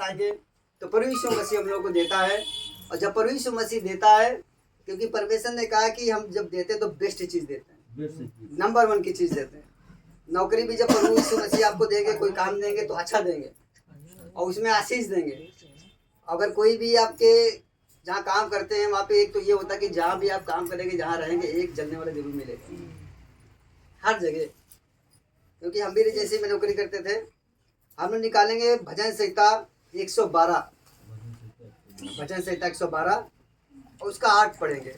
आके तो प्रभु यीशु मसीह हम लोग को देता है। और जब प्रभु यीशु मसीह देता है, क्योंकि परमेश्वर ने कहा कि हम जब देते हैं तो बेस्ट चीज़ देते हैं, नंबर 1 की चीज़ देते हैं। नौकरी भी जब प्रभु यीशु मसीह आपको देंगे, कोई काम देंगे तो अच्छा देंगे और उसमें आशीष देंगे। अगर कोई भी आपके जहाँ काम करते हैं वहाँ पे एक तो ये होता है कि जहाँ भी आप काम करेंगे, जहाँ रहेंगे, एक जलने वाला जरूर मिलेगा हर जगह। क्योंकि हम भी जैसे में नौकरी करते थे, हम लोग निकालेंगे भजन संहिता 112, भजन संहिता 112 और उसका 8 पढ़ेंगे।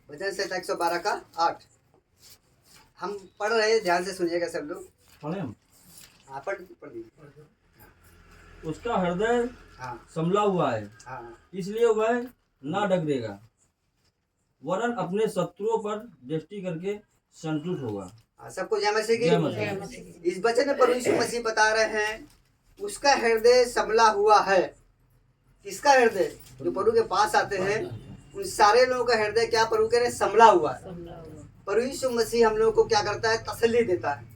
भजन संहिता 112 का 8 हम पढ़ रहे हैं, ध्यान से सुनिएगा सब लोग। पढ़े हम? हाँ पढ़ दीजिए। उसका हृदय संभला हुआ है, इसलिए वह ना डगरेगा, वरन अपने शत्रुओं पर दृष्टि करके संतुष्ट होगा। सबको जय मसीह की। इस वचन में प्रभु यीशु मसीह बता रहे हैं उसका हृदय संभला हुआ है। किसका हृदय? जो प्रभु के पास आते हैं उन सारे लोगों का हृदय क्या प्रभु के संभला हुआ है। प्रभु यीशु मसीह हम लोगों को क्या करता है? तसल्ली देता है।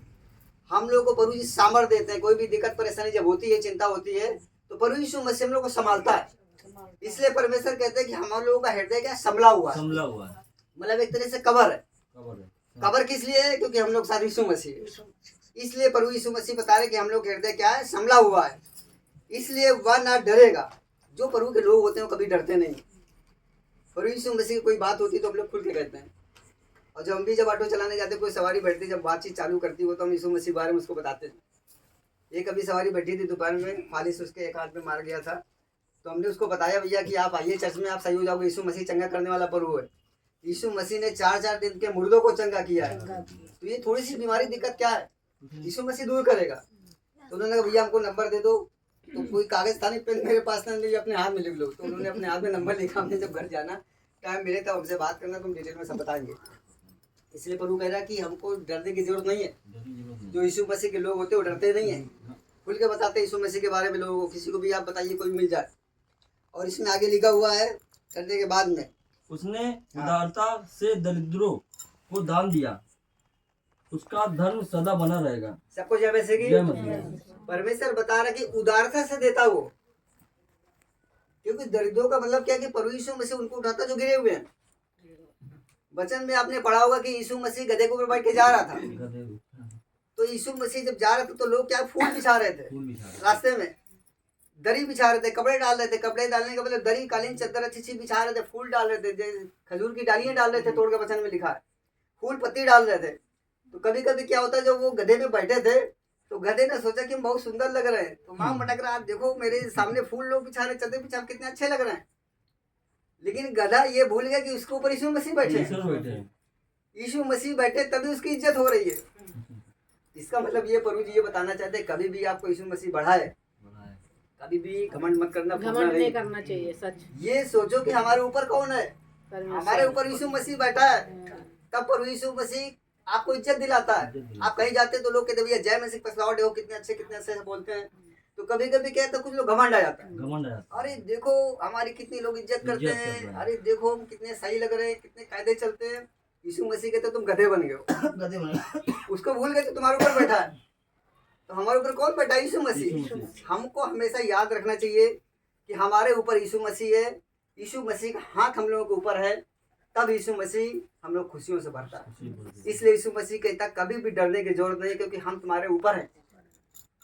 हम लोगों को प्रभु जी सामर्थ्य देते हैं। कोई भी दिक्कत परेशानी जब होती है, चिंता होती है, तो प्रभु यीशु मसीह हम लोग को संभालता है। इसलिए परमेश्वर कहते हैं कि हम लोगों का हृदय क्या संभला हुआ है। मतलब एक तरह से कवर है। कवर किस लिए है? क्योंकि हम लोग साथ यीशु मसीह है। इसलिए प्रभु यीशु मसीह बता रहे कि हम लोग हृदय क्या है? संभला हुआ है, इसलिए वह ना डरेगा। जो प्रभु के लोग होते हैं वो कभी डरते नहीं। प्रभु यीशु मसीह की कोई बात होती तो हम लोग खुल के कहते हैं। और जब हम भी जब ऑटो चलाने जाते, कोई सवारी बैठती, जब बातचीत चालू करती हो तो हम यीशु मसीह बारे में उसको बताते थे। एक अभी सवारी बैठी थी दोपहर में, फालिश उसके एक हाथ में मार गया था, तो हमने उसको बताया भैया कि आप आइए चर्च में, आप सही हो जाओगे, यीशु मसीह चंगा करने वाला प्रभु है। यीशु मसीह ने 4-4 दिन के मुर्दों को चंगा किया है। तो ये थोड़ी सी बीमारी दिक्कत क्या है, यीशु मसीह दूर करेगा। तो उन्होंने कहा भैया हमको नंबर दे दो। तो कोई कागज था नहीं, पेन मेरे पास नहीं, अपने हाथ में लिख लो। तो उन्होंने अपने हाथ में नंबर लिखा। हमने जब घर जाना टाइम मिले तब हमसे बात करना, तुम डिटेल में सब बताएंगे। इसलिए प्रभु कह रहा है कि हमको डरने की जरूरत नहीं है। जो यीशु मसीह के लोग होते हैं वो डरते नहीं है, खुल के बताते यीशु मसीह के बारे में लोगों को। किसी को भी आप बताइए, कोई मिल जाए। और इसमें आगे लिखा हुआ है करने के बाद में, उसने उदारता से दरिद्रों को दान दिया, उसका धर्म सदा बना रहेगा। सबको जय मसीह की। परमेश्वर बता रहा कि उदारता से देता वो। क्योंकि दरिद्रों का मतलब क्या है कि प्रभु यीशु मसीह उनको उठाता जो गिरे हुए हैं। वचन में आपने पढ़ा होगा कि यीशु मसीह गधे के ऊपर बैठ के जा रहा था। तो यीशु मसीह जब जा रहा था तो लोग क्या फूल बिछा रहे थे, रास्ते में दरी बिछा रहे थे, कपड़े डाल रहे थे। कपड़े डालने का मतलब दरी, कालीन, चादर अच्छी बिछा रहे थे, फूल डाल रहे थे, खजूर की डालियां डाल रहे थे, तोड़ के वचन में लिखा है, फूल पत्ती डाल रहे थे। तो कभी कभी क्या होता है, जब वो गधे में बैठे थे तो गधे ने सोचा कि हम बहुत सुंदर लग रहे हैं, तो माँ मटक रहा, देखो मेरे सामने फूल लोग बिछा रहे, चादर बिछा, कितने अच्छे लग रहे हैं। लेकिन गधा ये भूल गया कि उसके ऊपर यीशु मसीह बैठे। यीशु मसीह बैठे तभी उसकी इज्जत हो रही है। इसका मतलब ये प्रभु जी ये बताना चाहते हैं, कभी भी आपको यीशु मसीह बढ़ाए, कभी भी घमंड मत करना, घमंड नहीं करना चाहिए। सच ये सोचो कि हमारे ऊपर कौन है? हमारे ऊपर यीशु मसीह बैठा है। तब प्रभु यीशु मसीह आपको इज्जत दिलाता है। आप कहीं जाते तो लोग कहते भैया जय मसीह पसलावट हो, कितने अच्छे बोलते हैं। तो कभी कभी क्या है, कुछ लोग घमंड आ जाता है, अरे देखो हमारी कितनी लोग इज्जत करते हैं, अरे देखो हम कितने सही लग रहे हैं, कितने कायदे चलते हैं। यीशु मसीह कहते तुम गधे बन गए हो। गधे बन उसको भूल गए तो तुम्हारे ऊपर बैठा है। तो हमारे ऊपर कौन बैठा है? यीशु मसीह। हमको हमेशा याद रखना चाहिए कि हमारे ऊपर यीशु मसीह है। यीशु मसीह का हाथ हम लोगों के ऊपर है, तब यीशु मसीह हम लोग खुशियों से भरता है। इसलिए यीशु मसीह कहता कभी भी डरने की जरूरत नहीं, क्योंकि हम तुम्हारे ऊपर हैं,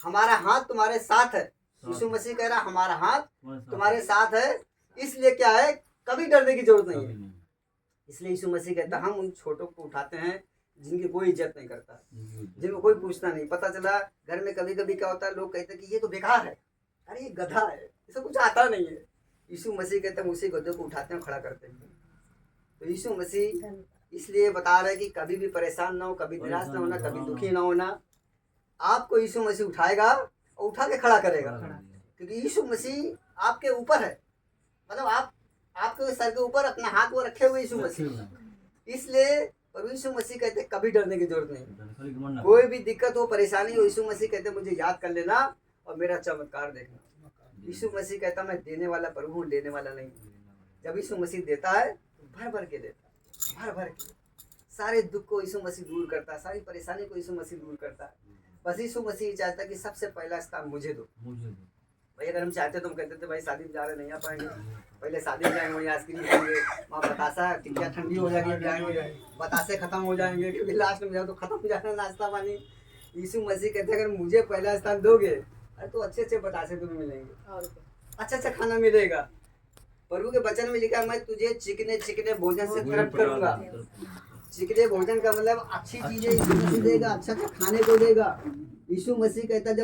हमारा हाथ तुम्हारे साथ है। यीशु मसीह कह रहा हमारा हाथ तुम्हारे साथ है, इसलिए क्या है, कभी डरने की जरूरत नहीं है। इसलिए यीशु मसीह कहता हम उन छोटों को उठाते हैं जिनकी कोई इज्जत नहीं करता, जिनको कोई पूछता नहीं। पता चला घर में कभी कभी क्या होता है, लोग कहते हैं कि ये तो बेकार है, अरे ये गधा है, इसे कुछ आता नहीं है। यीशु मसीह कहते हैं उसी गधे को उठाते हैं, खड़ा करते हैं। तो यीशु मसीह इसलिए बता रहे हैं कि कभी भी परेशान ना हो, कभी निराश ना होना, कभी दुखी ना होना। आपको यीशु मसीह उठाएगा और उठा के खड़ा करेगा, क्योंकि यीशु मसीह आपके ऊपर है। मतलब आपके सर के ऊपर अपना हाथ वो रखे हुए यीशु मसीह। इसलिए प्रभु यीशु मसीह कहते कभी डरने की जरूरत नहीं। कोई भी दिक्कत हो, परेशानी हो, यीशु मसीह कहते मुझे याद कर लेना और मेरा चमत्कार देखना। यीशु मसीह कहता मैं देने वाला प्रभु हूँ, लेने वाला नहीं। जब यीशु मसीह देता है तो भर भर के देता है, भर भर के। सारे दुख को यीशु मसीह दूर करता है, सारी परेशानी को यीशु मसीह दूर करता है। बस यीशु मसीह चाहता है कि सबसे पहला स्थान मुझे दो। भाई अगर हम चाहते तो हम कहते थे भाई शादी में जा रहे नहीं आ पाएंगे, पहले शादी में जाएंगे, वहीं आइसक्रीम खाएंगे, वहाँ बतासा टिक्किया ठंडी हो जाएगी, जाएंगे बतासे खत्म हो जाएंगे, क्योंकि लास्ट में जाओ तो खत्म हो जाना नाश्ता पानी। यीशु मसीह कहते हैं अगर मुझे पहला स्थान दोगे अरे तो अच्छे अच्छे बतासे तुम्हें मिलेंगे, अच्छा अच्छा खाना मिलेगा। प्रभु के वचन में लिखा है मैं तुझे चिकने चिकने भोजन से तृप्त करूंगा। चिकने भोजन का मतलब अच्छी चीजें यीशु मसीह देगा, अच्छा अच्छा खाने को देगा। यीशु मसीह कहता है जब